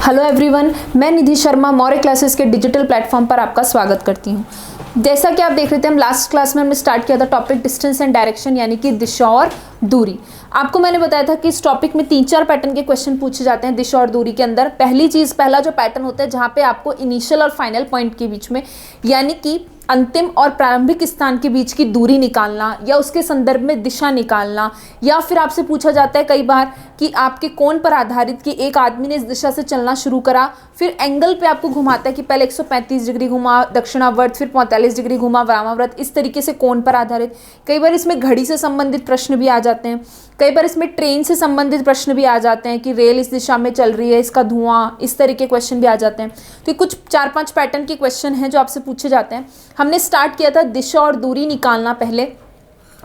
Hello everyone, मैं निधि Sharma Maurya classes के digital platform पर आपका स्वागत करती हूँ। जैसा कि आप देख रहे थे, हम लास्ट क्लास में हमने स्टार्ट किया था टॉपिक डिस्टेंस एंड डायरेक्शन, यानी कि दिशा और दूरी। आपको मैंने बताया था कि इस टॉपिक में 3-4 पैटर्न के क्वेश्चन पूछे जाते हैं दिशा और दूरी के अंदर। पहला जो पैटर्न होता है जहाँ पे आपको इनिशियल और फाइनल पॉइंट के बीच में, यानी कि अंतिम और प्रारंभिक स्थान के बीच की दूरी निकालना या उसके संदर्भ में दिशा निकालना, या फिर आपसे पूछा जाता है कई बार कि आपके कोण पर आधारित कि एक आदमी ने इस दिशा से चलना शुरू करा, फिर एंगल पे आपको घुमाता है कि पहले 135 डिग्री घुमा दक्षिणावर्त, फिर 45 डिग्री घुमा वामावर्त, इस तरीके से कोण पर आधारित। कई बार इसमें घड़ी से संबंधित प्रश्न भी आ जाते हैं, कई बार इसमें ट्रेन से संबंधित प्रश्न भी आ जाते हैं कि रेल इस दिशा में चल रही है, इसका धुआं, इस तरह के क्वेश्चन भी आ जाते हैं। तो कुछ 4-5 पैटर्न के क्वेश्चन हैं जो आपसे पूछे जाते हैं। हमने स्टार्ट किया था दिशा और दूरी निकालना पहले।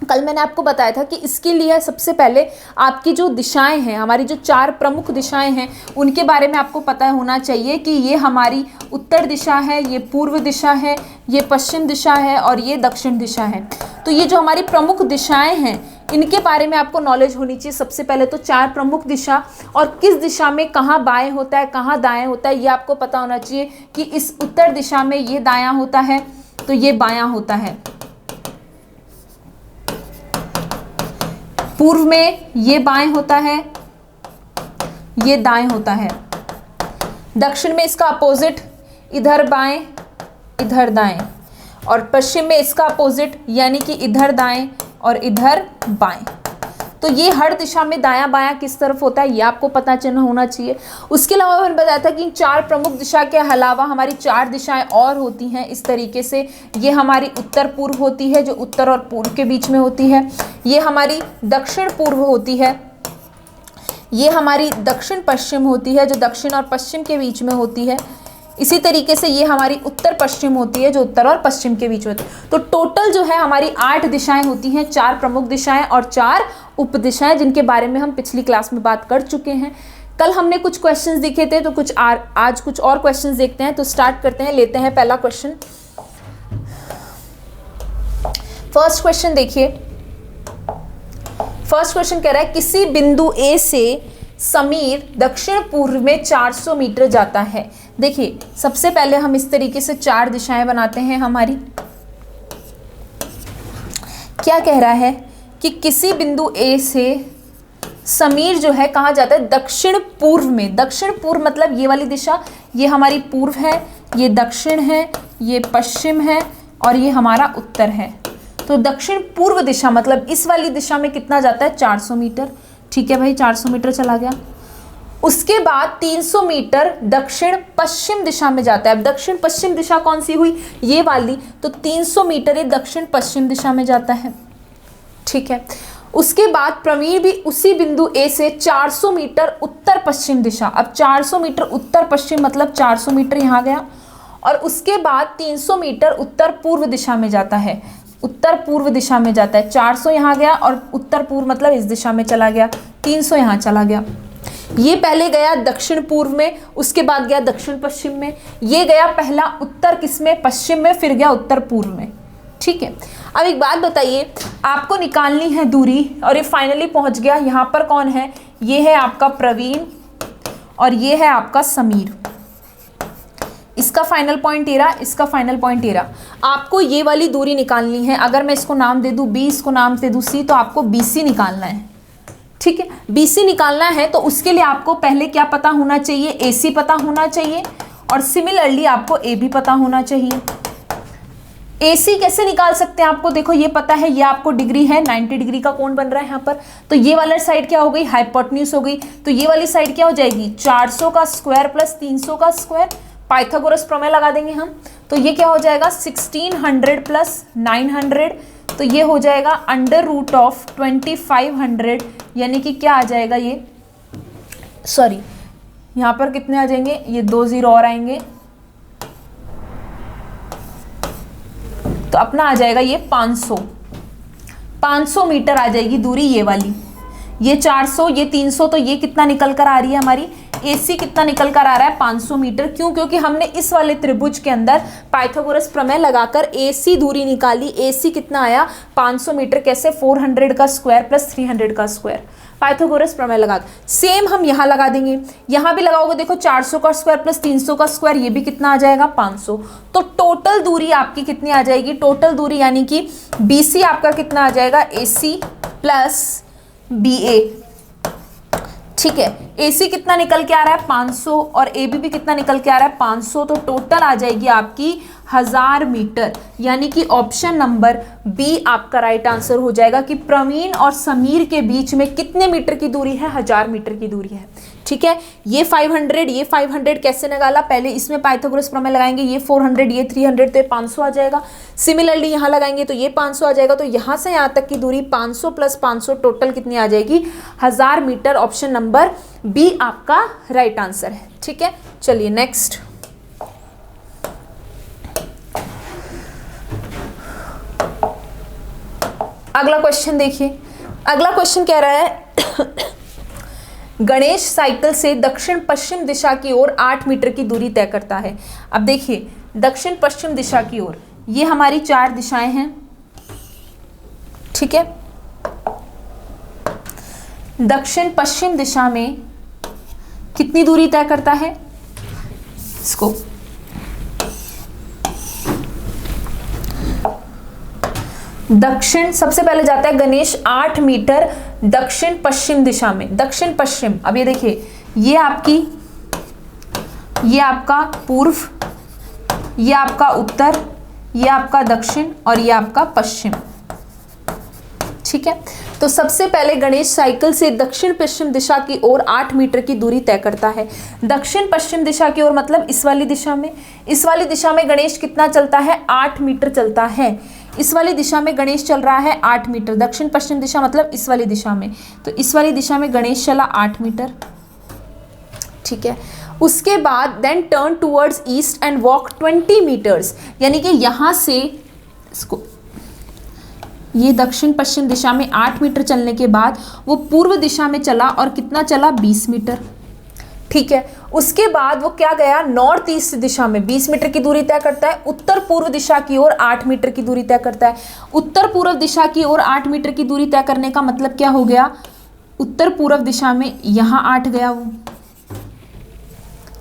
कल मैंने आपको बताया था कि इसके लिए सबसे पहले आपकी जो दिशाएं हैं, हमारी जो 4 प्रमुख दिशाएं हैं, उनके बारे में आपको पता होना चाहिए कि ये हमारी उत्तर दिशा है, ये पूर्व दिशा है, ये पश्चिम दिशा है और ये दक्षिण दिशा है। तो ये जो हमारी प्रमुख दिशाएं हैं, इनके बारे में आपको नॉलेज होनी चाहिए। सबसे पहले तो 4 प्रमुख दिशा और किस दिशा में कहाँ बाएं होता है, कहाँ दाएं होता है, ये आपको पता होना चाहिए कि इस उत्तर दिशा में ये दायां होता है तो ये बायां होता है, पूर्व में ये बाएं होता है, ये दाएं होता है, दक्षिण में इसका अपोजिट, इधर बाएं इधर दाएं, और पश्चिम में इसका अपोजिट, यानी कि इधर दाएं और इधर बाएं। तो ये हर दिशा में दायां बायां किस तरफ होता है, ये आपको पता चलना होना चाहिए। उसके अलावा मैंने बताया था कि इन 4 प्रमुख दिशा के अलावा हमारी 4 दिशाएं और होती हैं इस तरीके से। ये हमारी उत्तर पूर्व होती है जो उत्तर और पूर्व के बीच में होती है, ये हमारी दक्षिण पूर्व होती है, ये हमारी दक्षिण पश्चिम होती है जो दक्षिण और पश्चिम के बीच में होती है, इसी तरीके से ये हमारी उत्तर पश्चिम होती है जो उत्तर और पश्चिम के बीच में होती है। तो टोटल जो है हमारी 8 दिशाएं होती हैं, 4 प्रमुख दिशाएं और 4 उप दिशाएं, जिनके बारे में हम पिछली क्लास में बात कर चुके हैं। कल हमने कुछ क्वेश्चंस देखे थे, तो आज कुछ और क्वेश्चंस देखते हैं। तो स्टार्ट करते हैं, लेते हैं पहला क्वेश्चन। फर्स्ट क्वेश्चन देखिए। फर्स्ट क्वेश्चन कह रहा है किसी बिंदु ए से समीर दक्षिण पूर्व में 400 मीटर जाता है। देखिए, सबसे पहले हम इस तरीके से 4 दिशाएं बनाते हैं हमारी। क्या कह रहा है कि किसी बिंदु ए से समीर जो है कहाँ जाता है, दक्षिण पूर्व में। दक्षिण पूर्व मतलब ये वाली दिशा, ये हमारी पूर्व है, ये दक्षिण है, ये पश्चिम है और ये हमारा उत्तर है। तो दक्षिण पूर्व दिशा मतलब इस वाली दिशा में कितना जाता है, 400 मीटर। ठीक है भाई, 400 मीटर चला गया। उसके बाद 300 मीटर दक्षिण पश्चिम दिशा में जाता है। अब दक्षिण पश्चिम दिशा कौन सी हुई, ये वाली, तो 300 मीटर ये दक्षिण पश्चिम दिशा में जाता है। ठीक है। उसके बाद प्रवीण भी उसी बिंदु ए से 400 मीटर उत्तर पश्चिम दिशा। अब 400 मीटर उत्तर पश्चिम मतलब 400 मीटर यहाँ गया, और उसके बाद 300 मीटर उत्तर पूर्व दिशा में जाता है। उत्तर पूर्व दिशा में जाता है, 400 यहाँ गया और उत्तर पूर्व मतलब इस दिशा में चला गया, 300 यहाँ चला गया। ये पहले गया दक्षिण पूर्व में, उसके बाद गया दक्षिण पश्चिम में। ये गया पहला उत्तर किसमें, पश्चिम में, फिर गया उत्तर पूर्व में। ठीक है। अब एक बात बताइए, आपको निकालनी है दूरी, और ये फाइनली पहुंच गया। यहाँ पर कौन है, ये है आपका प्रवीण और ये है आपका समीर। इसका फाइनल पॉइंट 13, इसका फाइनल पॉइंट 13। आपको ये वाली दूरी निकालनी है। अगर मैं इसको नाम दे दूं B, इसको नाम दे दूं C, तो आपको BC निकालना है। ठीक है, BC निकालना है तो उसके लिए आपको पहले क्या पता होना चाहिए, AC पता होना चाहिए, और सिमिलरली आपको AB पता होना चाहिए। AC कैसे निकाल सकते हैं, आपको देखो ये पता है, ये आपको डिग्री है, 90 डिग्री का कोण बन रहा है यहाँ पर। तो ये वाली साइड क्या हो गई, हाइपोटेन्यूज हो गई। तो ये वाली साइड क्या हो जाएगी, 400 का स्क्वायर प्लस 300 का स्क्वायर। पाइथागोरस प्रमेय लगा देंगे हम, तो ये क्या हो जाएगा, 1600 प्लस 900, तो ये हो जाएगा √2500, यानी कि क्या आ जाएगा ये, सॉरी यहाँ पर कितने आ जाएंगे, ये 2 0 और आएंगे, तो अपना आ जाएगा ये 500 मीटर आ जाएगी दूरी ये वाली। ये 400, ये 300, तो ये कितना निकल कर आ रही है हमारी, AC कितना निकल कर आ रहा है, 500 मीटर। क्यों, क्योंकि हमने इस वाले त्रिभुज के अंदर पाइथागोरस प्रमेय लगाकर AC दूरी निकाली। AC कितना आया, 500 मीटर। कैसे, 400 का स्क्वायर प्लस 300 का स्क्वायर। पाइथागोरस प्रमेय लगा दो। सेम हम यहाँ लगा देंगे, यहाँ भी लगाओगे, देखो 400 का स्क्वायर प्लस 300 का स्क्वायर, ये भी कितना आ जाएगा 500। तो टोटल दूरी आपकी कितनी आ जाएगी, टोटल दूरी यानी कि BC आपका कितना आ जाएगा, AC प्लस BA। ठीक है, AC कितना निकल के आ रहा है 500 और AB भी कितना निकल के आ रहा है 500, तो टोटल आ जाएगी आपकी 1000 मीटर। यानी कि ऑप्शन नंबर बी आपका राइट आंसर हो जाएगा कि प्रवीण और समीर के बीच में कितने मीटर की दूरी है, 1000 मीटर की दूरी है। ठीक है, ये 500 कैसे निकाला, पहले इसमें पाइथागोरस प्रमेय लगाएंगे, ये 400 ये 300 तो ये 500 आ जाएगा। सिमिलरली यहाँ लगाएंगे तो ये 500 आ जाएगा, तो यहाँ से यहाँ तक की दूरी 500 प्लस 500 टोटल कितनी आ जाएगी, 1000 मीटर। ऑप्शन नंबर बी आपका राइट आंसर है। ठीक है, चलिए नेक्स्ट। अगला क्वेश्चन देखिए, अगला क्वेश्चन कह रहा है गणेश साइकिल से दक्षिण पश्चिम दिशा की ओर 8 मीटर की दूरी तय करता है। अब देखिए दक्षिण पश्चिम दिशा की ओर, ये हमारी 4 दिशाएं हैं। ठीक है, दक्षिण पश्चिम दिशा में कितनी दूरी तय करता है, इसको दक्षिण, सबसे पहले जाता है गणेश 8 मीटर दक्षिण पश्चिम दिशा में, दक्षिण पश्चिम। अब ये देखिए, ये आपका पूर्व, ये आपका उत्तर, ये आपका दक्षिण और ये आपका पश्चिम। ठीक है, तो सबसे पहले गणेश साइकिल से दक्षिण पश्चिम दिशा की ओर 8 मीटर की दूरी तय करता है। दक्षिण पश्चिम दिशा की ओर मतलब इस वाली दिशा में, इस वाली दिशा में गणेश कितना चलता है, 8 मीटर चलता है। इस वाली दिशा में गणेश चल रहा है 8 मीटर, दक्षिण पश्चिम दिशा मतलब इस वाली दिशा में, तो इस वाली दिशा में गणेश चला 8 मीटर। ठीक है, उसके बाद then turn towards east and walk 20 meters, यानी कि यहाँ से इसको, ये दक्षिण पश्चिम दिशा में 8 मीटर चलने के बाद वो पूर्व दिशा में चला और कितना चला, 20 मीटर। ठीक है, उसके बाद वो क्या गया, नॉर्थ ईस्ट दिशा में 20 मीटर की दूरी तय करता है। उत्तर पूर्व दिशा की ओर 8 मीटर की दूरी तय करता है। उत्तर पूर्व दिशा की ओर 8 मीटर की दूरी तय करने का मतलब क्या हो गया, उत्तर पूर्व दिशा में यहाँ 8 गया वो।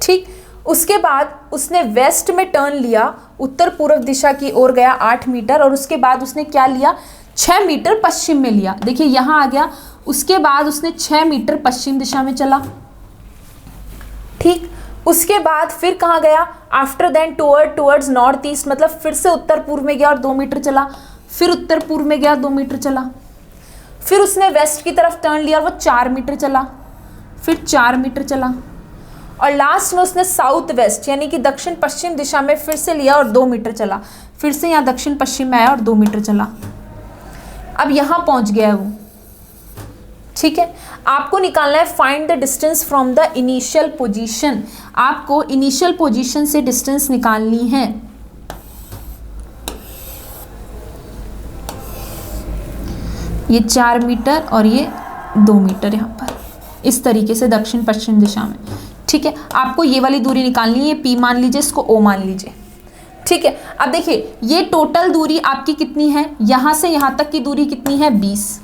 ठीक, उसके बाद उसने वेस्ट में टर्न लिया, उत्तर पूर्व दिशा की ओर गया 8 मीटर और उसके बाद उसने क्या लिया, 6 मीटर पश्चिम में लिया। देखिए यहाँ आ गया, उसके बाद उसने 6 मीटर पश्चिम दिशा में चला। ठीक, उसके बाद फिर कहाँ गया, after then towards north east, मतलब फिर से उत्तर पूर्व में गया और 2 मीटर चला, फिर उत्तर पूर्व में गया 2 मीटर चला, फिर उसने वेस्ट की तरफ टर्न लिया और वो 4 मीटर चला, फिर 4 मीटर चला और लास्ट में उसने साउथ वेस्ट यानी कि दक्षिण पश्चिम दिशा में फिर से लिया और 2 मीटर चला, फिर से यहाँ दक्षिण पश्चिम में आया और 2 मीटर चला। अब यहाँ पहुँच गया वो। ठीक है, आपको निकालना है find the distance from the initial position, आपको इनिशियल पोजीशन से डिस्टेंस निकालनी है। ये 4 मीटर और ये 2 मीटर यहाँ पर, इस तरीके से दक्षिण पश्चिम दिशा में। ठीक है, आपको ये वाली दूरी निकालनी है, P मान लीजिए, इसको O मान लीजिए। ठीक है, अब देखिए ये टोटल दूरी आपकी कितनी है, यहाँ से यहाँ तक की दूरी कितनी है, 20।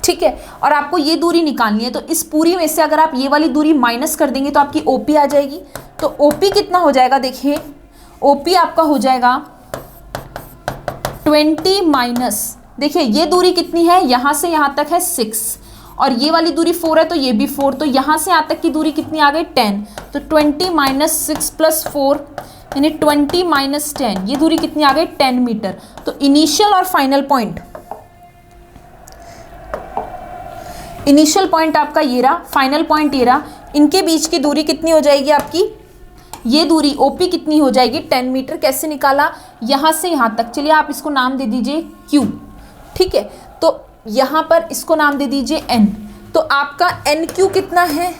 ठीक है, और आपको ये दूरी निकालनी है, तो इस पूरी में से अगर आप ये वाली दूरी माइनस कर देंगे तो आपकी OP आ जाएगी। तो OP कितना हो जाएगा, देखिए OP आपका हो जाएगा 20 माइनस, देखिए ये दूरी कितनी है, यहाँ से यहाँ तक है 6 और ये वाली दूरी 4 है तो ये भी 4, तो यहाँ से यहाँ तक की दूरी कितनी आ गई, 10। तो 20 माइनस 6 प्लस 4 यानी 20 माइनस 10, ये दूरी कितनी आ गई, 10 मीटर। तो इनिशियल और फाइनल पॉइंट, इनिशियल पॉइंट आपका ये रहा, फाइनल पॉइंट ये रहा, इनके बीच की दूरी कितनी हो जाएगी आपकी, ये दूरी OP कितनी हो जाएगी, 10 मीटर। कैसे निकाला, यहाँ से यहाँ तक, चलिए आप इसको नाम दे दीजिए Q। ठीक है, तो यहाँ पर इसको नाम दे दीजिए N। तो आपका NQ कितना है,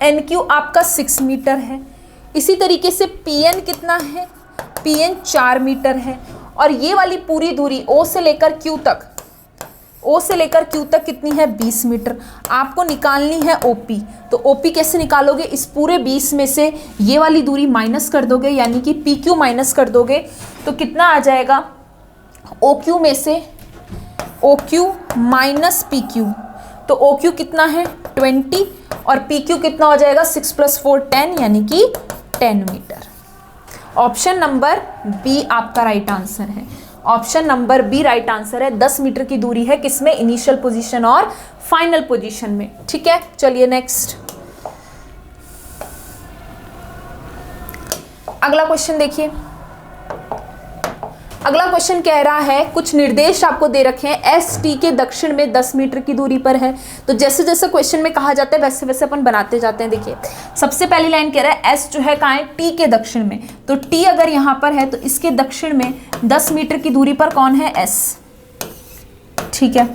NQ आपका 6 मीटर है। इसी तरीके से PN कितना है, PN 4 मीटर है। और ये वाली पूरी दूरी O से लेकर Q तक, O से लेकर Q तक कितनी है, 20 मीटर। आपको निकालनी है OP। तो OP कैसे निकालोगे, इस पूरे 20 में से ये वाली दूरी माइनस कर दोगे, यानी कि PQ माइनस कर दोगे, तो कितना आ जाएगा, OQ में से OQ माइनस PQ। तो OQ कितना है 20 और PQ कितना हो जाएगा 6 + 4 10 यानी कि 10 मीटर। ऑप्शन नंबर बी आपका राइट आंसर है। Option number B right answer है। 10 मीटर की दूरी है किसमें, इनिशियल पोजीशन और फाइनल पोजीशन में। ठीक है, चलिए नेक्स्ट अगला क्वेश्चन देखिए। अगला क्वेश्चन कह रहा है कुछ निर्देश आपको दे रखे हैं, एस टी के दक्षिण में 10 मीटर की दूरी पर है। तो जैसे जैसे क्वेश्चन में कहा जाता है वैसे वैसे अपन बनाते जाते हैं। देखिए सबसे पहली लाइन कह रहा है एस जो है कहाँ है, टी के दक्षिण में। तो टी अगर यहाँ पर है तो इसके दक्षिण में 10 मीटर की दूरी पर कौन है, एस। ठीक है,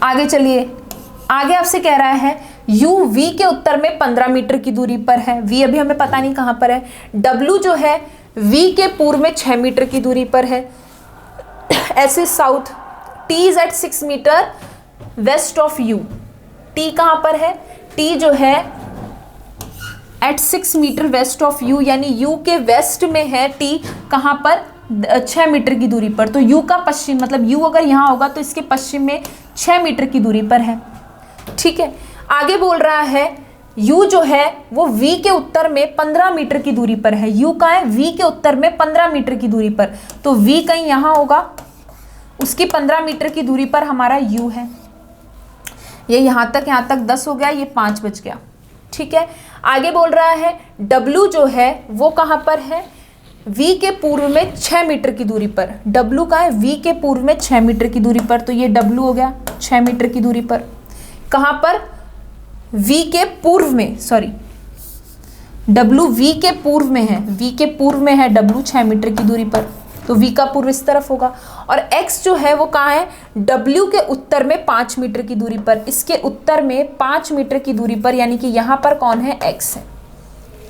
आगे चलिए। आगे आपसे कह रहा है U V के उत्तर में 15 मीटर की दूरी पर है। V अभी हमें पता नहीं कहाँ पर है। W जो है V के पूर्व में 6 मीटर की दूरी पर है। S is south. T is at 6 meter west of U। T कहाँ पर है, T जो है at 6 meter west of U, यानी U के वेस्ट में है T। कहाँ पर, 6 मीटर की दूरी पर। तो U का पश्चिम, मतलब U अगर यहाँ होगा तो इसके पश्चिम में 6 मीटर की दूरी पर है। ठीक है, आगे बोल रहा है U जो है वो V के उत्तर में 15 मीटर की दूरी पर है। U का है V के उत्तर में 15 मीटर की दूरी पर। तो V कहीं यहाँ होगा, उसकी 15 मीटर की दूरी पर हमारा U है। ये यहाँ तक 10 हो गया, ये 5 बच गया। ठीक है, आगे बोल रहा है W जो है वो कहाँ पर है, V के पूर्व में 6 मीटर की दूरी पर। W का है V के पूर्व में 6 मीटर की दूरी पर। तो ये W हो गया 6 मीटर की दूरी पर। कहाँ पर, V के पूर्व में, सॉरी W V के पूर्व में है, V के पूर्व में है W 6 मीटर की दूरी पर। तो V का पूर्व इस तरफ होगा। और X जो है वो कहाँ है, W के उत्तर में 5 मीटर की दूरी पर। इसके उत्तर में 5 मीटर की दूरी पर, यानी कि यहाँ पर कौन है, X है।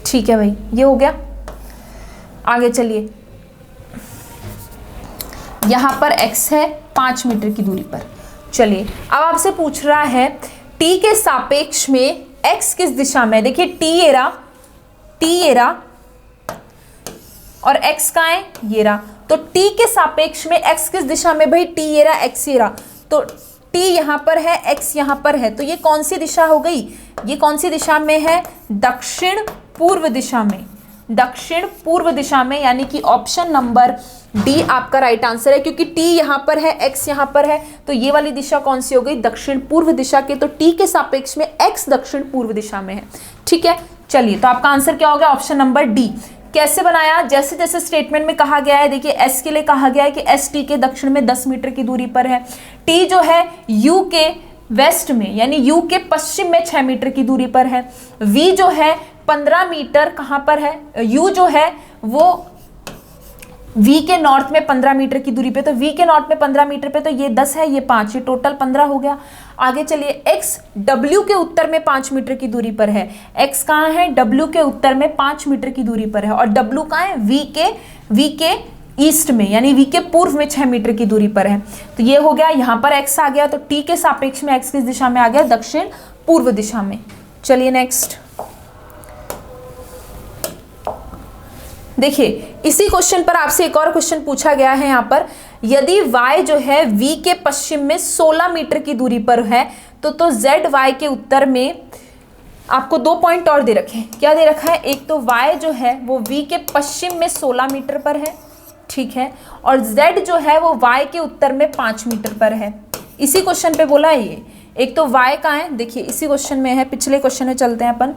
ठीक है भाई, ये हो गया। आगे चलिए, यहाँ पर X है 5 मीटर की दूरी पर। चलिए अब आपसे पूछ रहा है T के सापेक्ष में X किस दिशा में। देखिए T ये रहा और X कहाँ है, ये रहा। तो T के सापेक्ष में X किस दिशा में भाई, T ये रहा, X ये रहा। तो T यहाँ पर है, X यहाँ पर है। तो ये कौन सी दिशा हो गई, ये कौन सी दिशा में है, दक्षिण पूर्व दिशा में। दक्षिण पूर्व दिशा में, यानी कि ऑप्शन नंबर डी आपका राइट आंसर है। क्योंकि T यहाँ पर है, X यहाँ पर है, तो ये वाली दिशा कौन सी हो गई, दक्षिण पूर्व दिशा के। तो T के सापेक्ष में X दक्षिण पूर्व दिशा में है। ठीक है, चलिए तो आपका आंसर क्या हो गया, ऑप्शन नंबर डी। कैसे बनाया, जैसे जैसे स्टेटमेंट में कहा गया है। देखिए S के लिए कहा गया है कि S T के दक्षिण में 10 मीटर की दूरी पर है। T जो है U के वेस्ट में, यानी U के पश्चिम में 6 मीटर की दूरी पर है। V जो है 15 मीटर कहाँ पर है, U जो है वो V के नॉर्थ में 15 मीटर की दूरी पे। तो V के नॉर्थ में 15 मीटर पे, तो ये 10 है, ये 5, ये टोटल 15 हो गया। आगे चलिए, X W के उत्तर में 5 मीटर की दूरी पर है। X कहाँ है, W के उत्तर में 5 मीटर की दूरी पर है। और W कहाँ है, V के ईस्ट में, यानी V के पूर्व में 6 मीटर की दूरी पर है। तो ये हो गया, यहाँ पर X आ गया। तो T के सापेक्ष में X किस दिशा में आ गया, दक्षिण पूर्व दिशा में। चलिए नेक्स्ट देखिए, इसी क्वेश्चन पर आपसे एक और क्वेश्चन पूछा गया है। यहाँ पर यदि y जो है v के पश्चिम में 16 मीटर की दूरी पर है तो z y के उत्तर में आपको 2 पॉइंट और दे रखे हैं। क्या दे रखा है, एक तो y जो है वो v के पश्चिम में 16 मीटर पर है, ठीक है, और z जो है वो y के उत्तर में 5 मीटर पर है। इसी क्वेश्चन पे बोला है ये। एक तो y कहाँ है, देखिए इसी क्वेश्चन में है, पिछले क्वेश्चन में चलते हैं अपन।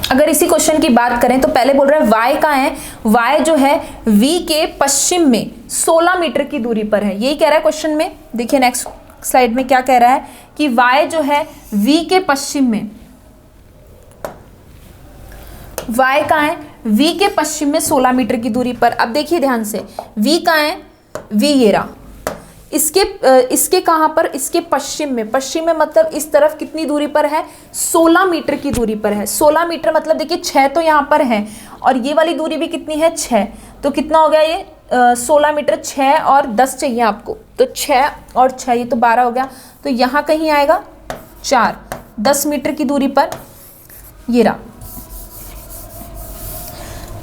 अगर इसी क्वेश्चन की बात करें तो पहले बोल रहा है y कहाँ है, y जो है v के पश्चिम में 16 मीटर की दूरी पर है। यही कह रहा है क्वेश्चन में। देखिए नेक्स्ट स्लाइड में क्या कह रहा है कि y जो है v के पश्चिम में, y कहाँ है, v के पश्चिम में 16 मीटर की दूरी पर। अब देखिए ध्यान से, v कहाँ है, v ये रहा, इसके कहाँ पर, इसके पश्चिम में, पश्चिम में मतलब इस तरफ कितनी दूरी पर है, 16 मीटर की दूरी पर है। 16 मीटर मतलब देखिए 6 तो यहाँ पर है और ये वाली दूरी भी कितनी है, 6, तो कितना हो गया ये 16 मीटर, 6 और 10 चाहिए आपको, तो 6 और 6 ये तो 12 हो गया, तो यहाँ कहीं आएगा 4, 10 मीटर की दूरी पर ये रहा,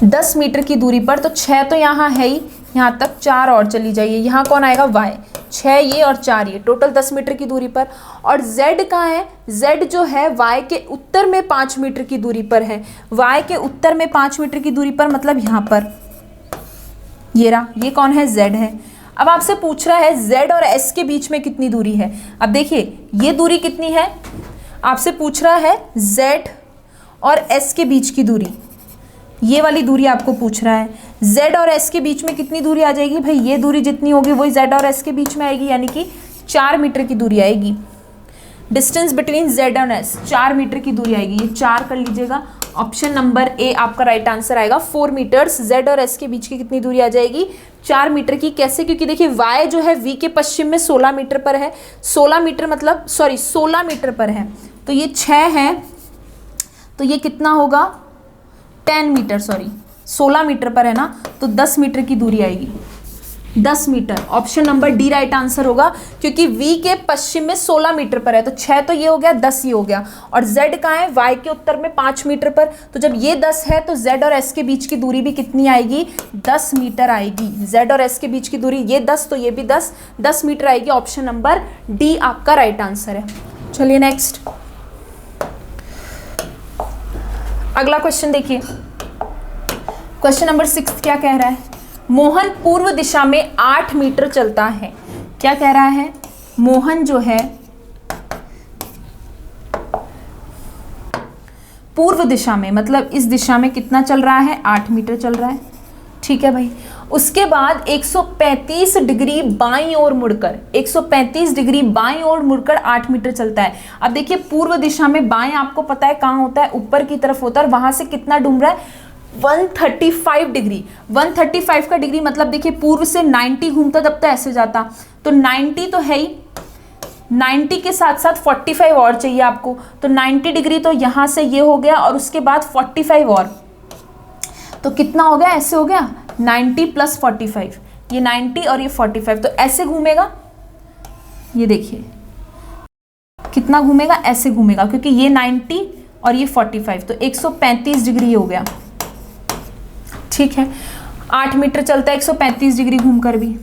10 मीटर की दूरी पर, तो 6 तो यहाँ है ही, यहाँ तक 4 और चली जाइए, यहाँ कौन आएगा y, 6 ये और 4 ये, टोटल 10 मीटर की दूरी पर। और z कहाँ है, z जो है y के उत्तर में 5 मीटर की दूरी पर है, y के उत्तर में 5 मीटर की दूरी पर मतलब यहाँ पर ये रहा, ये कौन है, z है। अब आपसे पूछ रहा है z और s के बीच में कितनी दूरी है। अब देखिए ये दूरी कितनी है, आपसे पूछ रहा है z और s के बीच की दूरी, ये वाली दूरी आपको पूछ रहा है। z और s के बीच में कितनी दूरी आ जाएगी भाई, ये दूरी जितनी होगी वही z और s के बीच में आएगी, यानी कि 4 मीटर की दूरी आएगी। डिस्टेंस बिटवीन z और s 4 मीटर की दूरी आएगी, ये 4 कर लीजिएगा। ऑप्शन नंबर ए आपका राइट आंसर आएगा। 4 मीटर्स, z और s के बीच की कितनी दूरी आ जाएगी, 4 मीटर की। कैसे, क्योंकि देखिए y जो है v के पश्चिम में 16 मीटर पर है, 16 मीटर मतलब 16 मीटर पर है, तो ये 6 है, तो ये कितना होगा 10 मीटर, 16 मीटर पर है ना, तो 10 मीटर की दूरी आएगी, 10 meter. Option number D right answer होगा, क्योंकि v के पश्चिम में 16 मीटर पर है, तो 6 तो ये हो गया, 10 ये हो गया, और z कहाँ है, y के उत्तर में 5 मीटर पर, तो जब ये 10 है तो z और s के बीच की दूरी भी कितनी आएगी, 10 मीटर आएगी। z और s के बीच की दूरी ये 10, तो ये भी 10 मीटर आएगी। ऑप्शन नंबर डी आपका राइट आंसर है। चलिए नेक्स्ट, अगला क्वेश्चन देखिए, क्वेश्चन नंबर 6 क्या कह रहा है, मोहन पूर्व दिशा में 8 मीटर चलता है। क्या कह रहा है, मोहन जो है पूर्व दिशा में, मतलब इस दिशा में कितना चल रहा है, 8 मीटर चल रहा है, ठीक है भाई। उसके बाद 135 डिग्री बाईं ओर मुड़कर, 135 डिग्री बाईं ओर मुड़कर 8 मीटर चलता है। अब देखिए पूर्व दिशा में बाएं आपको पता है कहाँ होता है, ऊपर की तरफ होता है, और वहां से कितना ढूंढ रहा है, 135 डिग्री। 135 का डिग्री मतलब देखिए पूर्व से 90 घूमता तब तो ऐसे जाता, तो 90 तो है ही, 90 के साथ साथ 45 और चाहिए आपको, तो 90 डिग्री तो यहाँ से ये हो गया, और उसके बाद 45 और, तो कितना हो गया, ऐसे हो गया 90 + 45, ये 90 और ये 45, तो ऐसे घूमेगा, ये देखिए कितना घूमेगा, ऐसे घूमेगा, क्योंकि ये 90 और ये 45, तो 135 डिग्री हो गया, ठीक है। 8 मीटर चलता है 135 डिग्री घूमकर भी।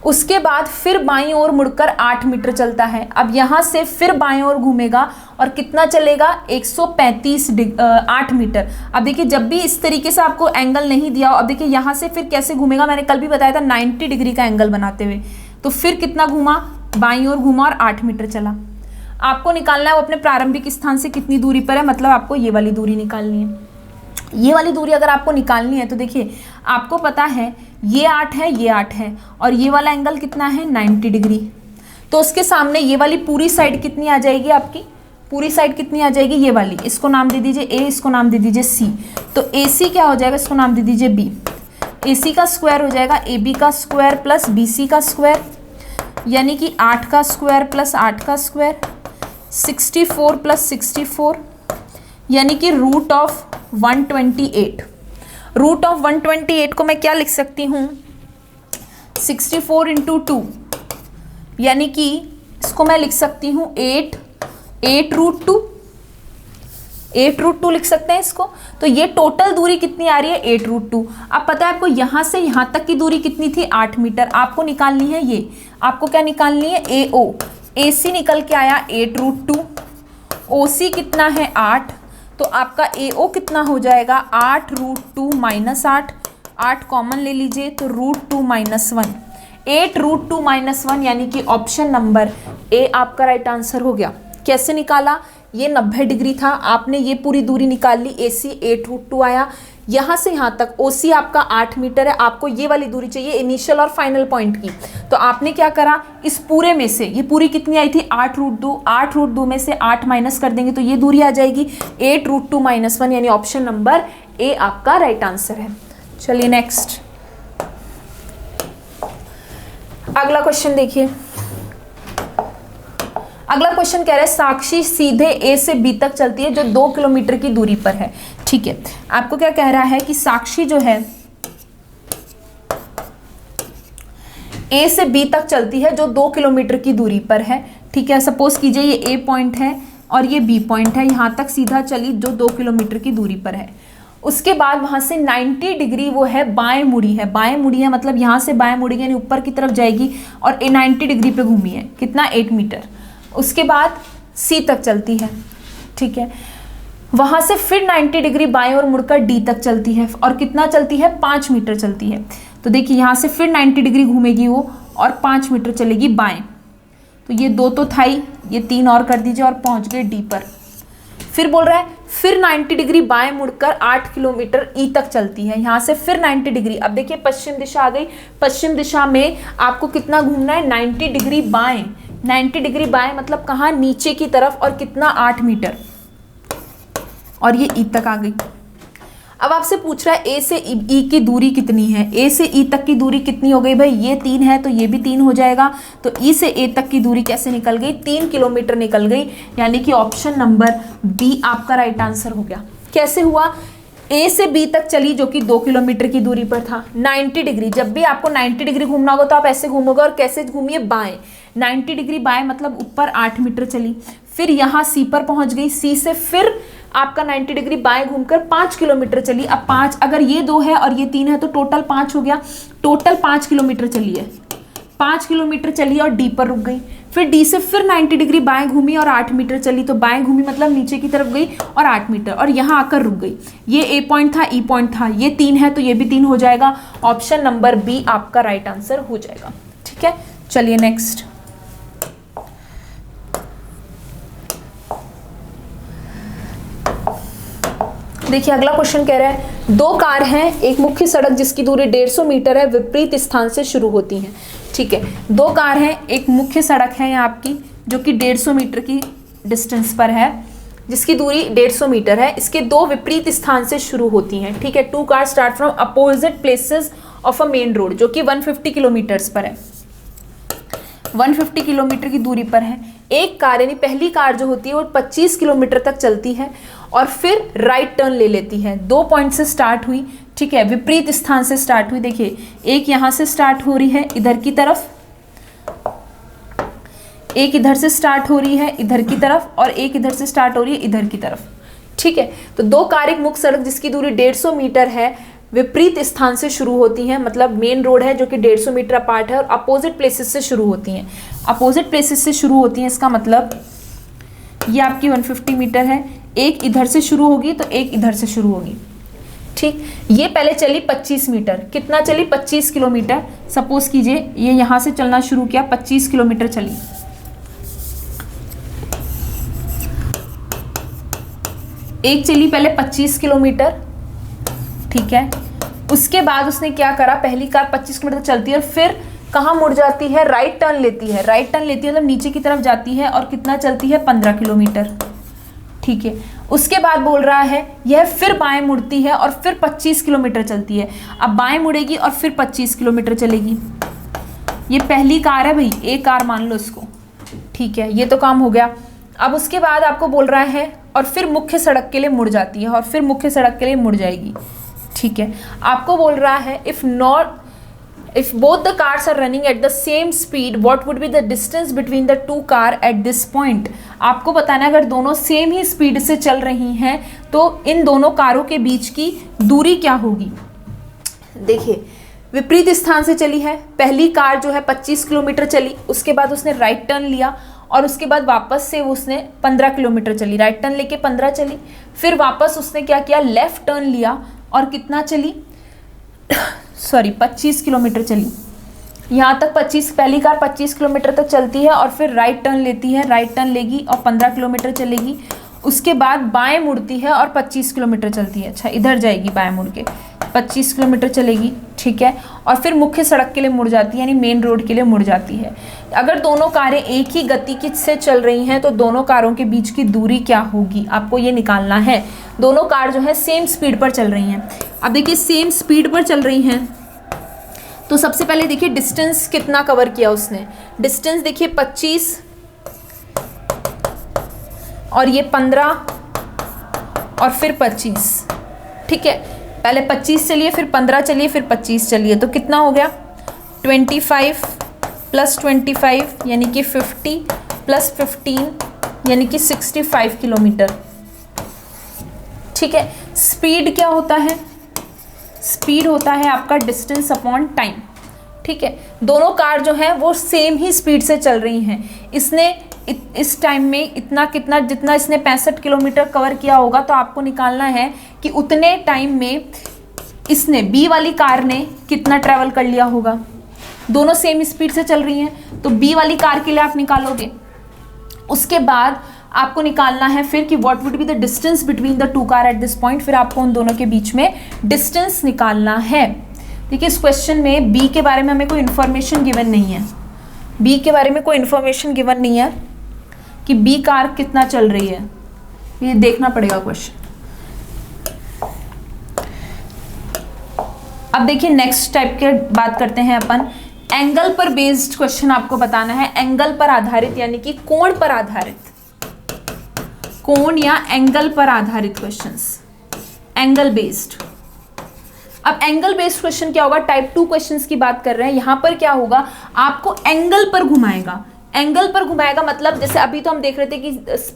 उसके बाद फिर बाईं ओर मुड़कर 8 मीटर चलता है। अब यहाँ से फिर बाईं ओर घूमेगा और कितना चलेगा, 8 मीटर। अब देखिए जब भी इस तरीके से आपको एंगल नहीं दिया हो, अब देखिए यहाँ से फिर कैसे घूमेगा, मैंने कल भी बताया था 90 डिग्री का एंगल बनाते हुए, तो फिर कितना घूमा, बाईं ओर घूमा और 8 मीटर चला। आपको निकालना है वो अपने प्रारंभिक स्थान से कितनी दूरी पर है, मतलब आपको ये वाली दूरी निकालनी है। ये वाली दूरी अगर आपको निकालनी है तो देखिए आपको पता है ये 8 है, ये 8 है, और ये वाला एंगल कितना है, 90 डिग्री। तो उसके सामने ये वाली पूरी साइड कितनी आ जाएगी, आपकी पूरी साइड कितनी आ जाएगी, ये वाली, इसको नाम दे दीजिए ए, इसको नाम दे दीजिए सी, तो ए सी क्या हो जाएगा, इसको नाम दे दीजिए बी। ए सी का स्क्वायर हो जाएगा ए बी का स्क्वायर प्लस बी सी का स्क्वायर, यानी कि 8 का स्क्वायर प्लस 8 का स्क्वायर, 64 + 64, यानी कि रूट ऑफ 128। रूट ऑफ 128 को मैं क्या लिख सकती हूँ, 64 × 2, यानी कि इसको मैं लिख सकती हूँ 8√2, 8√2 लिख सकते हैं इसको। तो ये टोटल दूरी कितनी आ रही है, 8√2। अब पता है आपको यहाँ से यहाँ तक की दूरी कितनी थी, 8 मीटर। आपको निकालनी है ये, आपको क्या निकालनी है, AO। AC निकल के आया 8√2, OC कितना है 8, तो आपका AO कितना हो जाएगा, 8√2 - 8, 8 कॉमन ले लीजिए, तो √2 - 1, 8√2 - 1, यानी कि ऑप्शन नंबर ए आपका राइट आंसर हो गया। कैसे निकाला, ये 90 डिग्री था, आपने ये पूरी दूरी निकाल ली, AC 8√2 आया, यहाँ से यहाँ तक OC आपका 8 मीटर है, आपको ये वाली दूरी चाहिए इनिशियल और फाइनल पॉइंट की। तो आपने क्या करा, इस पूरे में से ये पूरी कितनी आई थी, 8√2, 8√2 में से 8 माइनस कर देंगे तो ये दूरी आ जाएगी 8√2 - 1, यानी ऑप्शन नंबर ए आपका राइट आंसर है। चलिए नेक्स्ट, अगला क्वेश्चन देखिए। अगला क्वेश्चन कह रहा है साक्षी सीधे ए से बी तक चलती है जो 2 किलोमीटर की दूरी पर है। ठीक है, आपको क्या कह रहा है कि साक्षी जो है ए से बी तक चलती है जो 2 किलोमीटर की दूरी पर है। ठीक है, सपोज कीजिए ये ए पॉइंट है और ये बी पॉइंट है, यहाँ तक सीधा चली जो 2 किलोमीटर की दूरी पर है। उसके बाद वहाँ से 90 डिग्री वो है बाएं मुड़ी है, बाएं मुड़ी है मतलब यहाँ से बाएं मुड़ी यानी ऊपर की तरफ जाएगी और 90 डिग्री पे घूमी है, कितना 8 मीटर। उसके बाद सी तक चलती है। ठीक है, वहाँ से फिर 90 डिग्री बाएं और मुड़कर डी तक चलती है और कितना चलती है 5 मीटर चलती है। तो देखिए यहाँ से फिर 90 डिग्री घूमेगी वो और 5 मीटर चलेगी बाएं। तो ये 2 तो था ही, ये 3 और कर दीजिए और पहुँच गए डी पर। फिर बोल रहा है फिर 90 डिग्री बाएं मुड़कर 8 किलोमीटर ई तक चलती है। यहाँ से फिर 90 डिग्री, अब देखिए पश्चिम दिशा आ गई, पश्चिम दिशा में आपको कितना घूमना है 90 डिग्री बाएं। 90 डिग्री बाएं मतलब कहाँ, नीचे की तरफ और कितना 8 मीटर, और ये ई तक आ गई। अब आपसे पूछ रहा है ए से ई की दूरी कितनी है, ए से ई तक की दूरी कितनी हो गई भाई, ये 3 है तो ये भी 3 हो जाएगा। तो ई से ए तक की दूरी कैसे निकल गई, 3 किलोमीटर निकल गई, यानी कि ऑप्शन नंबर बी आपका राइट आंसर हो गया। कैसे हुआ, ए से बी तक चली जो कि 2 किलोमीटर की दूरी पर था, 90 डिग्री, जब भी आपको 90 डिग्री घूमना होगा तो आप ऐसे घूमोगे और कैसे घूमिए बाएं, 90 डिग्री बाएं मतलब ऊपर 8 मीटर चली। फिर यहाँ सी पर पहुंच गई, सी से फिर आपका 90 डिग्री बाएं घूमकर 5 किलोमीटर चली। अब 5, अगर ये 2 है और ये 3 है तो टोटल 5 हो गया, टोटल 5 किलोमीटर चली है, 5 किलोमीटर चली और डी पर रुक गई। फिर डी से फिर 90 डिग्री बाएं घूमी और 8 मीटर चली, तो बाएं घूमी मतलब नीचे की तरफ गई और 8 मीटर और यहाँ आकर रुक गई। ये ए पॉइंट था, ई पॉइंट था, ये 3 है तो ये भी 3 हो जाएगा। ऑप्शन नंबर बी आपका राइट आंसर हो जाएगा। ठीक है, चलिए नेक्स्ट। देखिए अगला क्वेश्चन कह रहा है 2 कार हैं, एक मुख्य सड़क जिसकी दूरी 150 मीटर है, विपरीत स्थान से शुरू होती हैं। ठीक है, 2 कार हैं, एक मुख्य सड़क है यहाँ आपकी जो कि 150 मीटर की डिस्टेंस पर है, जिसकी दूरी 150 मीटर है, इसके 2 विपरीत स्थान से शुरू होती हैं। ठीक है, 2 car start from opposite places of a main road, जो कि 150 किलोमीटर्स पर है, 150 किलोमीटर की दूरी पर है। एक कार यानी पहली कार जो होती है वो 25 किलोमीटर तक चलती है और फिर राइट टर्न ले लेती है। 2 पॉइंट से स्टार्ट हुई, ठीक है, विपरीत स्थान से स्टार्ट हुई। देखिए एक यहाँ से स्टार्ट हो रही है इधर की तरफ, एक इधर से स्टार्ट हो रही है इधर की तरफ, और एक इधर से स्टार्ट हो रही है इधर की तरफ। ठीक है, तो 2 कार एक मुख्य सड़क जिसकी दूरी 150 मीटर है, विपरीत स्थान से शुरू होती हैं, मतलब मेन रोड है जो कि 150 मीटर अपार्ट है और अपोजिट प्लेसेस से शुरू होती हैं। अपोजिट प्लेसेस से शुरू होती हैं, इसका मतलब ये आपकी 150 मीटर है, एक इधर से शुरू होगी तो एक इधर से शुरू होगी। ठीक, ये पहले चली 25 मीटर, कितना चली 25 किलोमीटर। सपोज कीजिए ये यहाँ से चलना शुरू किया, 25 किलोमीटर चली। एक चली पहले 25 किलोमीटर, ठीक है, उसके बाद उसने क्या करा, पहली कार 25 किलोमीटर चलती है और फिर कहाँ मुड़ जाती है, राइट टर्न लेती है। राइट टर्न लेती है मतलब नीचे की तरफ जाती है और कितना चलती है 15 किलोमीटर। ठीक है, उसके बाद बोल रहा है यह फिर बाएं मुड़ती है और फिर 25 किलोमीटर चलती है। अब बाएं मुड़ेगी और फिर 25 किलोमीटर चलेगी। ये पहली कार है भाई, एक कार मान लो इसको। ठीक है, ये तो काम हो गया। अब उसके बाद आपको बोल रहा है और फिर मुख्य सड़क के लिए मुड़ जाती है और फिर मुख्य सड़क के लिए मुड़ जाएगी। ठीक है, आपको बोल रहा है if both the cars are running at the same speed, what would be the distance between the 2 car at this point? आपको बताना है अगर दोनों सेम ही स्पीड से चल रही हैं तो इन दोनों कारों के बीच की दूरी क्या होगी। देखिए विपरीत स्थान से चली है, पहली कार जो है 25 किलोमीटर चली, उसके बाद उसने राइट टर्न लिया और उसके बाद वापस से उसने 15 किलोमीटर चली, राइट टर्न लेके 15 चली, फिर वापस उसने क्या किया, लेफ्ट टर्न लिया और कितना चली 25 किलोमीटर चली। यहाँ तक 25, पहली कार 25 किलोमीटर तक चलती है और फिर राइट टर्न लेती है, राइट टर्न लेगी और 15 किलोमीटर चलेगी। उसके बाद बाएं मुड़ती है और 25 किलोमीटर चलती है। अच्छा, इधर जाएगी बाएं मुड़ के 25 किलोमीटर चलेगी। ठीक है, और फिर मुख्य सड़क के लिए मुड़ जाती है, यानी मेन रोड के लिए मुड़ जाती है। अगर दोनों कारें एक ही गति से चल रही हैं तो दोनों कारों के बीच की दूरी क्या होगी, आपको ये निकालना है। दोनों कार जो है सेम स्पीड पर चल रही हैं। अब देखिए सेम स्पीड पर चल रही हैं तो सबसे पहले देखिए डिस्टेंस कितना कवर किया उसने। डिस्टेंस देखिए 25 और ये 15 और फिर 25। ठीक है, पहले 25 चलिए, फिर 15 चलिए, फिर 25 चलिए, तो कितना हो गया 25 प्लस 25 यानी कि 50 प्लस 15 यानी कि 65 किलोमीटर। ठीक है, स्पीड क्या होता है? स्पीड होता है आपका डिस्टेंस अपॉन टाइम। ठीक है, दोनों कार जो है वो सेम ही स्पीड से चल रही हैं। इसने इस टाइम में इतना कितना, जितना इसने 65 किलोमीटर कवर किया होगा, तो आपको निकालना है कि उतने टाइम में इसने बी वाली कार ने कितना ट्रैवल कर लिया होगा। दोनों सेम स्पीड से चल रही हैं, तो बी वाली कार के लिए आप निकालोगे। उसके बाद आपको निकालना है फिर कि what would be the distance between the two car at this point. फिर आपको उन दोनों के बीच में डिस्टेंस निकालना है। देखिए, इस क्वेश्चन में बी के बारे में हमें कोई इन्फॉर्मेशन गिवन नहीं है। बी के बारे में कोई इन्फॉर्मेशन गिवन नहीं है कि बी कार कितना चल रही है, ये देखना पड़ेगा क्वेश्चन। अब देखिए, नेक्स्ट टाइप के बात करते हैं अपन। एंगल पर बेस्ड क्वेश्चन आपको बताना है। एंगल पर आधारित यानी कि कोण पर आधारित, कोण या एंगल पर आधारित क्वेश्चंस, एंगल बेस्ड। अब एंगल बेस्ड क्वेश्चन क्या होगा? टाइप 2 क्वेश्चंस की बात कर रहे हैं। यहां पर क्या होगा? आपको एंगल पर घुमाएगा। एंगल पर घुमाएगा मतलब जैसे अभी तो हम देख रहे थे कि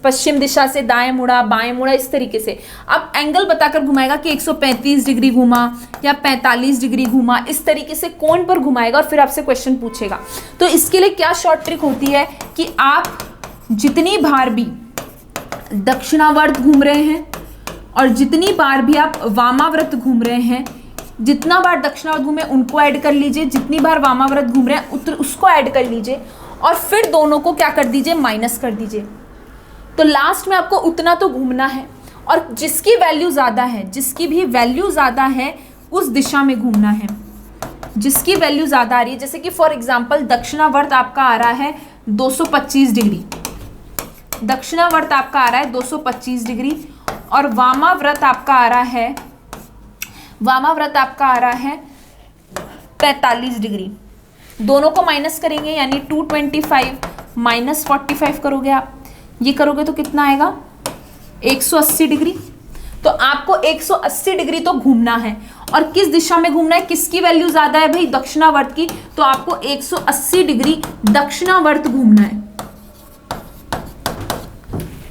पश्चिम दिशा से दाएं मुड़ा, बाएं मुड़ा, इस तरीके से। अब एंगल बताकर घुमाएगा कि 135 डिग्री घुमा या 45 डिग्री घुमा, इस तरीके से कोण पर घुमाएगा और फिर आपसे क्वेश्चन पूछेगा। तो इसके लिए क्या शॉर्ट ट्रिक होती है कि आप जितनी बार भी दक्षिणावर्त घूम रहे हैं और जितनी बार भी आप वामाव्रत घूम रहे हैं, जितना बार दक्षिणावर्त घूमे उनको ऐड कर लीजिए, जितनी बार वामाव्रत घूम रहे हैं उसको ऐड कर लीजिए और फिर दोनों को क्या कर दीजिए? माइनस कर दीजिए। तो लास्ट में आपको उतना तो घूमना है और जिसकी वैल्यू ज़्यादा है, जिसकी भी वैल्यू ज़्यादा है उस दिशा में घूमना है। जिसकी वैल्यू ज़्यादा आ रही है, जैसे कि फॉर एग्जाम्पल दक्षिणावर्त आपका आ रहा है 225 डिग्री, दक्षिणावर्त आपका आ रहा है 225 डिग्री और वामाव्रत आपका आ रहा है, वामाव्रत आपका आ रहा है 45 डिग्री। दोनों को माइनस करेंगे यानी 225 माइनस 45 करोगे आप, ये करोगे तो कितना आएगा? 180 डिग्री। तो आपको 180 डिग्री तो घूमना है और किस दिशा में घूमना है? किसकी वैल्यू ज्यादा है भाई? दक्षिणावर्त की। तो आपको 180 डिग्री दक्षिणावर्त घूमना है।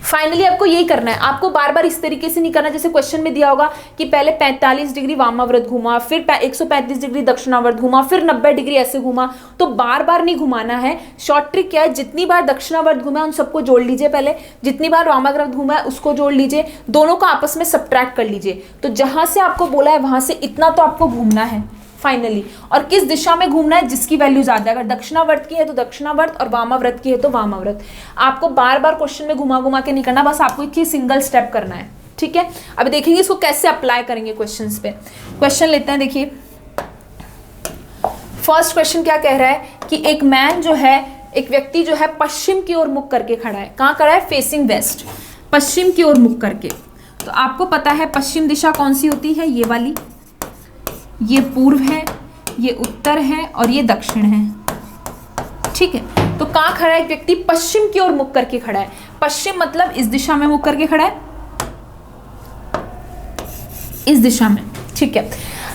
फाइनली आपको यही करना है। आपको बार बार इस तरीके से नहीं करना जैसे क्वेश्चन में दिया होगा कि पहले 45 डिग्री वामाव्रत घुमा, फिर 135 डिग्री दक्षिणावर्त घुमा, फिर 90 डिग्री ऐसे घुमा। तो बार बार नहीं घुमाना है। शॉर्ट ट्रिक क्या है? जितनी बार दक्षिणावर्त घुमा उन सबको जोड़ लीजिए पहले, जितनी बार वामाव्रत घुमा है उसको जोड़ लीजिए, दोनों को आपस में सब्ट्रैक्ट कर लीजिए। तो जहां से आपको बोला है वहां से इतना तो आपको घूमना है फाइनली। और किस दिशा में घूमना है? जिसकी वैल्यू ज्यादा है। अगर दक्षिणावर्त की है तो दक्षिणावर्त और वामाव्रत की है तो वामाव्रत। आपको बार बार क्वेश्चन में घुमा घुमा के नहीं करना, बस आपको एक ही सिंगल स्टेप करना है। ठीक है, अब देखेंगे इसको कैसे अप्लाई करेंगे क्वेश्चंस पे। क्वेश्चन लेते हैं। देखिए, फर्स्ट क्वेश्चन क्या कह रहा है कि एक मैन जो है, एक व्यक्ति जो है पश्चिम की ओर मुख करके खड़ा है। कहाँ खड़ा है? फेसिंग वेस्ट, पश्चिम की ओर मुख करके। तो आपको पता है पश्चिम दिशा कौन सी होती है? ये वाली। ये पूर्व है, ये उत्तर है और ये दक्षिण है। ठीक है, तो कहाँ खड़ा है एक व्यक्ति? पश्चिम की ओर मुख करके खड़ा है। पश्चिम मतलब इस दिशा में मुख करके खड़ा है, इस दिशा में। ठीक है,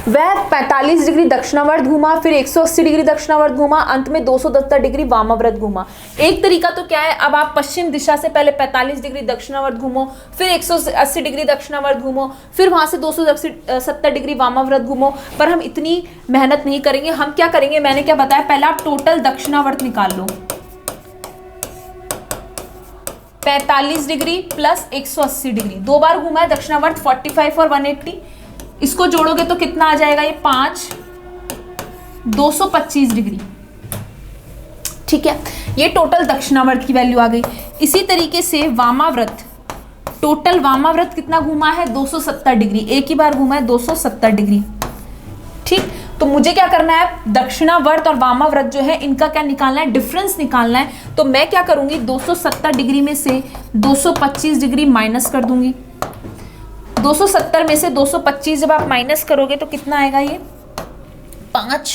वह 45 डिग्री दक्षिणावर्त घूमा, फिर 180 डिग्री दक्षिणावर्त घूमा, अंत में 270 डिग्री वामाव्रत घूमा। एक तरीका तो क्या है? अब आप पश्चिम दिशा से पहले 45 डिग्री दक्षिणावर्त घूमो, फिर 180 डिग्री दक्षिणावर्त घूमो, फिर वहां से 270 डिग्री वामाव्रत घूमो। पर हम इतनी मेहनत नहीं करेंगे। हम क्या करेंगे? मैंने क्या बताया? पहले आप टोटल दक्षिणावर्त निकाल लो। 45 डिग्री प्लस 180 डिग्री, दो बार घूमा है दक्षिणावर्त, 45 और 180। इसको जोड़ोगे तो कितना आ जाएगा? ये 5, 225 डिग्री। ठीक है, ये टोटल दक्षिणावर्त की वैल्यू आ गई। इसी तरीके से वामाव्रत, टोटल वामाव्रत कितना घूमा है? 270 डिग्री। एक ही बार घूमा है 270 डिग्री। ठीक, तो मुझे क्या करना है? दक्षिणावर्त और वामाव्रत जो है इनका क्या निकालना है? डिफरेंस निकालना है। तो मैं क्या करूंगी? 270 डिग्री में से 225 डिग्री माइनस कर दूंगी। 270 में से 225 जब आप माइनस करोगे तो कितना आएगा? ये 5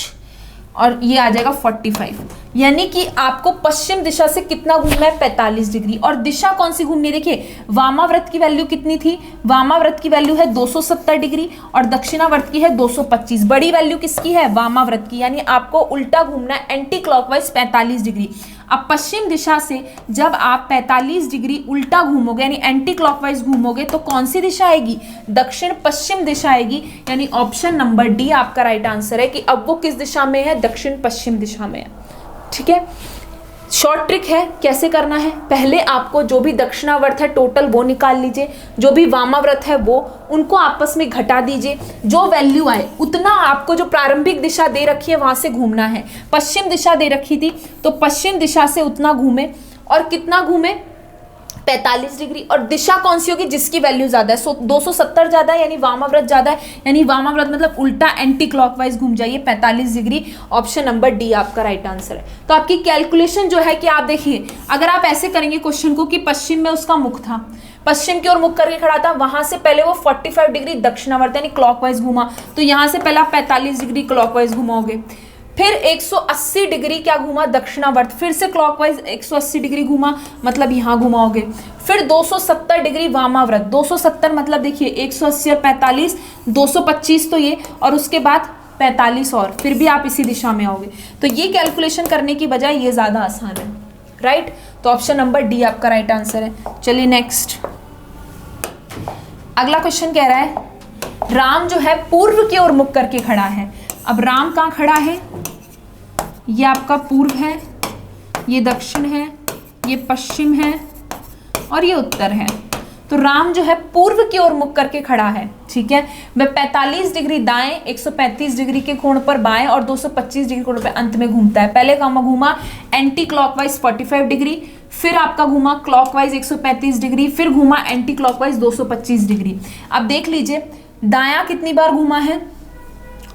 और ये आ जाएगा 45। यानी कि आपको पश्चिम दिशा से कितना घूमना है, 45 डिग्री। और दिशा कौन सी घूमनी है, देखिए वामाव्रत की वैल्यू कितनी थी, वामाव्रत की वैल्यू है 270 डिग्री और दक्षिणावर्त की है 225। बड़ी वैल्यू किसकी है, वामाव्रत की, यानी आपको उल्टा घूमना है, एंटी क्लॉकवाइज 45 डिग्री। अब पश्चिम दिशा से जब आप 45 डिग्री उल्टा घूमोगे यानी एंटी क्लॉकवाइज घूमोगे तो कौन सी दिशा आएगी, दक्षिण पश्चिम दिशा आएगी। यानी ऑप्शन नंबर डी आपका राइट आंसर है कि अब वो किस दिशा में है, दक्षिण पश्चिम दिशा में है। ठीक है, शॉर्ट ट्रिक है, कैसे करना है, पहले आपको जो भी दक्षिणावर्त है टोटल वो निकाल लीजिए, जो भी वामाव्रत है वो, उनको आपस में घटा दीजिए, जो वैल्यू आए उतना आपको जो प्रारंभिक दिशा दे रखी है वहां से घूमना है। पश्चिम दिशा दे रखी थी तो पश्चिम दिशा से उतना घूमे, और कितना घूमे, 45 डिग्री। और दिशा कौन सी होगी, जिसकी वैल्यू ज्यादा है, 270 ज्यादा है यानी वामाव्रत ज्यादा है, यानी वामाव्रत मतलब उल्टा एंटी क्लॉकवाइज घूम जाइए 45 डिग्री। ऑप्शन नंबर डी आपका राइट आंसर है। तो आपकी कैलकुलेशन जो है कि आप देखिए, अगर आप ऐसे करेंगे क्वेश्चन को कि पश्चिम में उसका मुख था, पश्चिम की ओर मुख करके खड़ा था, वहां से पहले वो 45 डिग्री दक्षिणावर्त यानी क्लॉकवाइज घूमा, तो यहां से पहले आप 45 डिग्री क्लॉकवाइज घुमाओगे, फिर 180 डिग्री क्या घूमा, दक्षिणावर्त, फिर से क्लॉकवाइज 180 डिग्री घूमा, मतलब यहाँ घुमाओगे, फिर 270 डिग्री वामाव्रत, 270 मतलब देखिए 180 और 45, 225 तो ये, और उसके बाद 45 और, फिर भी आप इसी दिशा में आओगे। तो ये कैलकुलेशन करने की बजाय ये ज्यादा आसान है, राइट। तो ऑप्शन नंबर डी आपका राइट आंसर है। चलिए नेक्स्ट, अगला क्वेश्चन कह रहा है, राम जो है पूर्व की ओर मुख करके खड़ा है। अब राम कहाँ खड़ा है, ये आपका पूर्व है, ये दक्षिण है, ये पश्चिम है और ये उत्तर है। तो राम जो है पूर्व की ओर मुख करके खड़ा है, ठीक है। वह 45 डिग्री दाएं, 135 डिग्री के कोण पर बाएं और 225 डिग्री कोण पर अंत में घूमता है। पहले घूमा एंटी क्लॉकवाइज 45 डिग्री, फिर आपका घूमा क्लॉकवाइज 135 डिग्री, फिर घूमा एंटी क्लॉकवाइज 225 डिग्री। अब देख लीजिए दायां कितनी बार घूमा है,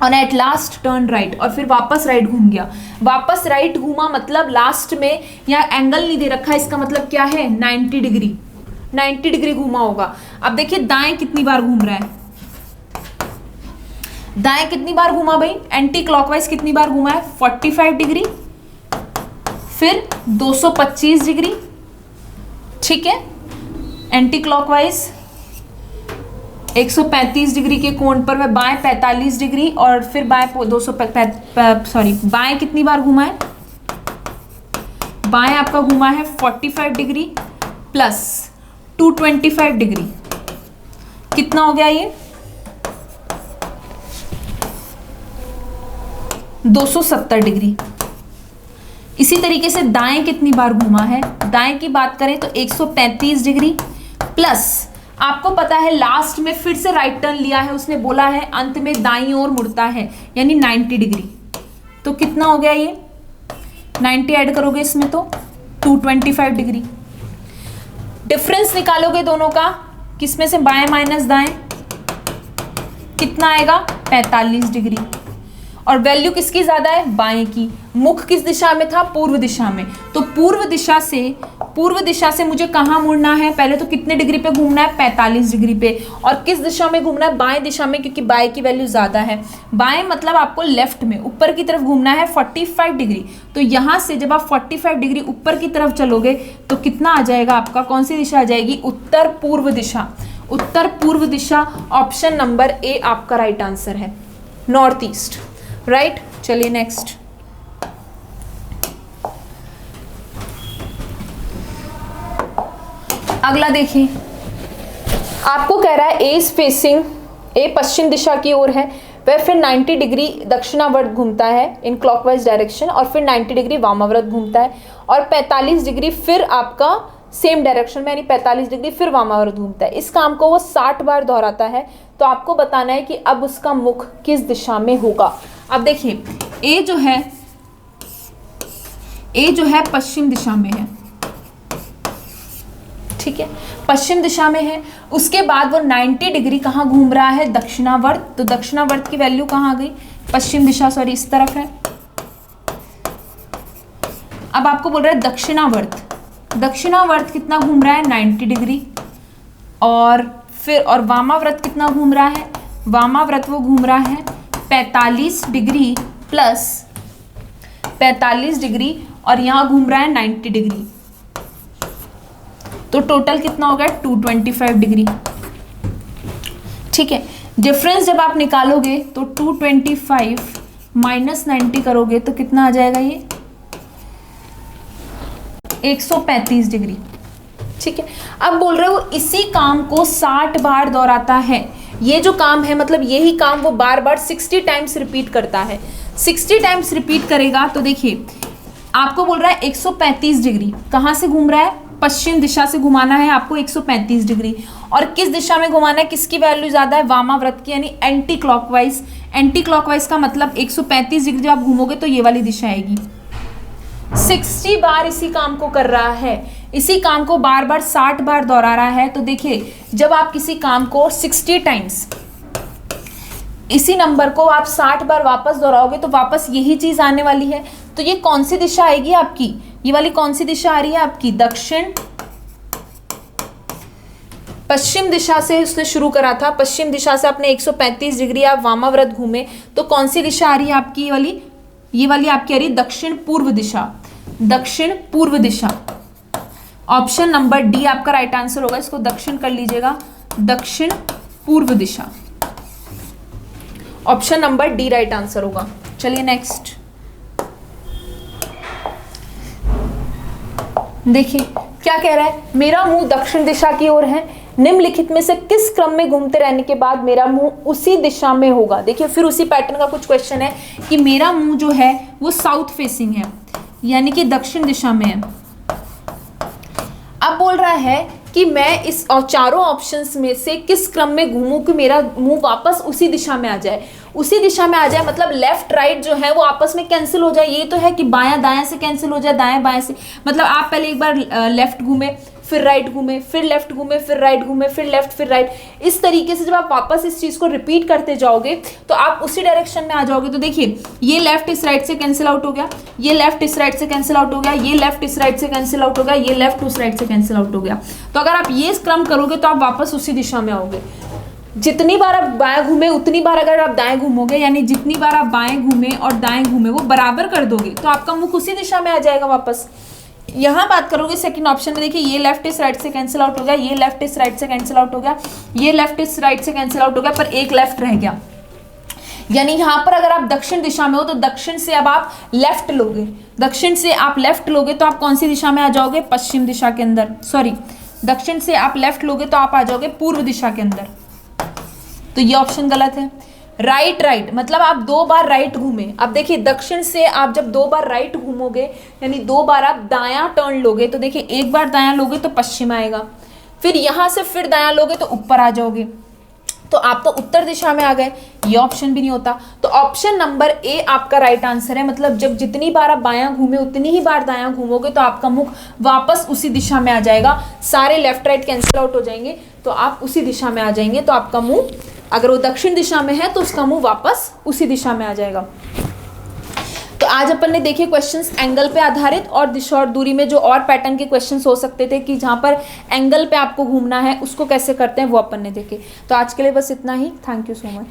और एट लास्ट टर्न राइट, और फिर वापस राइट घूम गया, वापस राइट घूमा मतलब लास्ट में यहाँ एंगल नहीं दे रखा, इसका मतलब क्या है 90 डिग्री, 90 डिग्री घूमा होगा। अब देखिए दाएं कितनी बार घूम रहा है, दाएं कितनी बार घूमा भाई, एंटी क्लॉकवाइज कितनी बार घूमा है, 45 डिग्री, फिर 225 डिग्री, ठीक है, एंटी क्लॉकवाइज 135 डिग्री के कोण पर वह बाएं 45 डिग्री, और फिर बाएं बाएं कितनी बार घुमा है, बाएं आपका घुमा है 45 डिग्री प्लस 225 डिग्री, कितना हो गया ये 270 डिग्री। इसी तरीके से दाएं कितनी बार घुमा है, दाएं की बात करें तो 135 डिग्री प्लस आपको पता है लास्ट में फिर से राइट टर्न लिया है, उसने बोला है अंत में दाईं ओर मुड़ता है यानी 90 डिग्री। तो कितना हो गया ये 90 ऐड करोगे इसमें तो 225 डिग्री। डिफरेंस निकालोगे दोनों का, किसमें से बाएं माइनस दाएं, कितना आएगा 45 डिग्री। और वैल्यू किसकी ज्यादा है, बाएं की। मुख किस दिशा में था, पूर्व दिशा में। तो पूर्व दिशा से मुझे कहाँ मुड़ना है, पहले तो कितने डिग्री पे घूमना है 45 डिग्री पे, और किस दिशा में घूमना है, बाएं दिशा में, क्योंकि बाएं की वैल्यू ज्यादा है। बाएं मतलब आपको लेफ्ट में ऊपर की तरफ घूमना है 45 डिग्री। तो यहाँ से जब आप 45 डिग्री ऊपर की तरफ चलोगे तो कितना आ जाएगा आपका, कौन सी दिशा आ जाएगी, उत्तर पूर्व दिशा। उत्तर पूर्व दिशा ऑप्शन नंबर ए आपका राइट आंसर है, नॉर्थ ईस्ट, राइट। चलिए नेक्स्ट, अगला देखिए, आपको कह रहा है ए इज फेसिंग, ए पश्चिम दिशा की ओर है, वह फिर 90 डिग्री दक्षिणावर्त घूमता है इन क्लॉकवाइज डायरेक्शन, और फिर 90 डिग्री वामावर्त घूमता है, और 45 डिग्री फिर आपका सेम डायरेक्शन में यानी 45 डिग्री फिर वामावर्त घूमता है। इस काम को वो 60 बार दोहराता है। तो आपको बताना है कि अब उसका मुख किस दिशा में होगा। अब देखिए ए जो है पश्चिम दिशा में है, ठीक है, पश्चिम दिशा में है। उसके बाद वो 90 डिग्री कहाँ घूम रहा है, दक्षिणावर्त। तो दक्षिणावर्त की वैल्यू कहाँ आ गई, पश्चिम दिशा, सॉरी इस तरफ है। अब आपको बोल रहा है दक्षिणावर्त कितना घूम रहा है 90 डिग्री, और फिर और वामाव्रत कितना घूम रहा है, वामाव्रत वो घूम रहा है 45 डिग्री प्लस 45 डिग्री और यहाँ घूम रहा है 90 डिग्री, तो टोटल कितना हो गया 225 डिग्री। ठीक है, डिफरेंस जब आप निकालोगे तो 225 माइनस 90 करोगे तो कितना आ जाएगा, ये 135 डिग्री। ठीक है, अब बोल रहे हो इसी काम को 60 बार दोहराता है। ये जो काम है मतलब यही काम वो बार बार 60 टाइम्स रिपीट करता है। 60 टाइम्स रिपीट करेगा तो देखिए आपको बोल रहा है 135 डिग्री, कहाँ से घूम रहा है, पश्चिम दिशा से घुमाना है आपको 135 डिग्री। और किस दिशा में घुमाना है, किसकी वैल्यू ज़्यादा है, वामाव्रत की, यानी एंटी क्लॉकवाइज। एंटी क्लॉकवाइज का मतलब 135 डिग्री जब आप घूमोगे तो ये वाली दिशा आएगी। 60 बार इसी काम को कर रहा है, इसी काम को बार बार 60 बार दोहरा रहा है। तो देखिए जब आप किसी काम को 60 टाइम्स इसी नंबर को आप 60 बार वापस दोहराओगे तो वापस यही चीज आने वाली है। तो ये कौन सी दिशा आएगी आपकी, ये वाली कौन सी दिशा आ रही है आपकी, दक्षिण पश्चिम दिशा से उसने शुरू करा था। पश्चिम दिशा से आपने 135 डिग्री आप वामाव्रत घूमे तो कौन सी दिशा आ रही है आपकी, ये वाली आपकी आ रही है दक्षिण पूर्व दिशा। दक्षिण पूर्व दिशा, ऑप्शन नंबर डी आपका राइट आंसर होगा। इसको दक्षिण कर लीजिएगा, दक्षिण पूर्व दिशा, option number D right answer होगा। चलिए नेक्स्ट देखिए क्या कह रहा है, मेरा मुंह दक्षिण दिशा की ओर है, निम्नलिखित में से किस क्रम में घूमते रहने के बाद मेरा मुंह उसी दिशा में होगा। देखिए फिर उसी पैटर्न का कुछ क्वेश्चन है कि मेरा मुंह जो है वो साउथ फेसिंग है, यानी कि दक्षिण दिशा में है। अब बोल रहा है कि मैं इस चारों ऑप्शंस में से किस क्रम में घूमूं कि मेरा मुंह वापस उसी दिशा में आ जाए। उसी दिशा में आ जाए मतलब लेफ्ट राइट जो है वो आपस में कैंसिल हो जाए। ये तो है कि बायां दायां से कैंसिल हो जाए, दाएं बाएं से, मतलब आप पहले एक बार लेफ्ट घूमे, फिर राइट घूमे, फिर लेफ्ट घूमे, फिर राइट घूमे, फिर लेफ्ट, फिर राइट। इस तरीके से जब आप वापस इस चीज को रिपीट करते जाओगे तो आप उसी डायरेक्शन में आ जाओगे। तो देखिए ये लेफ्ट इस राइट से कैंसिल आउट हो गया, ये लेफ्ट इस राइट से कैंसिल आउट हो गया, ये लेफ्ट इस राइट से कैंसिल आउट हो गया, ये लेफ्ट उस राइट से कैंसिल आउट हो गया। तो अगर आप ये क्रम करोगे तो आप वापस उसी दिशा में आओगे। जितनी बार आप बाएं घूमे उतनी बार अगर आप दाएं घूमोगे, यानी जितनी बार आप बाएं घूमे और दाएं घूमे वो बराबर कर दोगे तो आपका मुख उसी दिशा में आ जाएगा वापस। यहाँ बात करोगे सेकंड ऑप्शन में, देखिए ये लेफ्ट इस राइट से कैंसिल आउट हो गया, ये लेफ्ट इस राइट से कैंसिल आउट हो गया, ये लेफ्ट इस राइट से कैंसिल आउट हो गया, पर एक लेफ्ट रह गया। यानी यहाँ पर अगर आप दक्षिण दिशा में हो तो दक्षिण से अब आप लेफ्ट लोगे, दक्षिण से आप लेफ्ट लोगे तो आप कौन सी दिशा में आ जाओगे, पश्चिम दिशा के अंदर। सॉरी, दक्षिण से आप लेफ्ट लोगे तो आप आ जाओगे पूर्व दिशा के अंदर। तो ये ऑप्शन गलत है। राइट राइट मतलब आप 2 बार राइट घूमे। अब देखिए दक्षिण से आप जब 2 बार राइट घूमोगे यानी 2 बार आप दायां टर्न लोगे तो देखिए एक बार दायां लोगे तो पश्चिम आएगा, फिर यहां से फिर दायां लोगे तो ऊपर आ जाओगे, तो आप तो उत्तर दिशा में आ गए। ये ऑप्शन भी नहीं होता। तो ऑप्शन नंबर ए आपका राइट आंसर है। मतलब जब जितनी बार आप बायां घूमे उतनी ही बार दायां घूमोगे तो आपका मुख वापस उसी दिशा में आ जाएगा। सारे लेफ्ट राइट कैंसिल आउट हो जाएंगे तो आप उसी दिशा में आ जाएंगे। तो आपका मुंह अगर वो दक्षिण दिशा में है तो उसका मुंह वापस उसी दिशा में आ जाएगा। तो आज अपन ने देखे क्वेश्चंस एंगल पे आधारित और दिशा और दूरी में जो और पैटर्न के क्वेश्चंस हो सकते थे कि जहां पर एंगल पे आपको घूमना है उसको कैसे करते हैं वो अपन ने देखे। तो आज के लिए बस इतना ही। Thank you so much.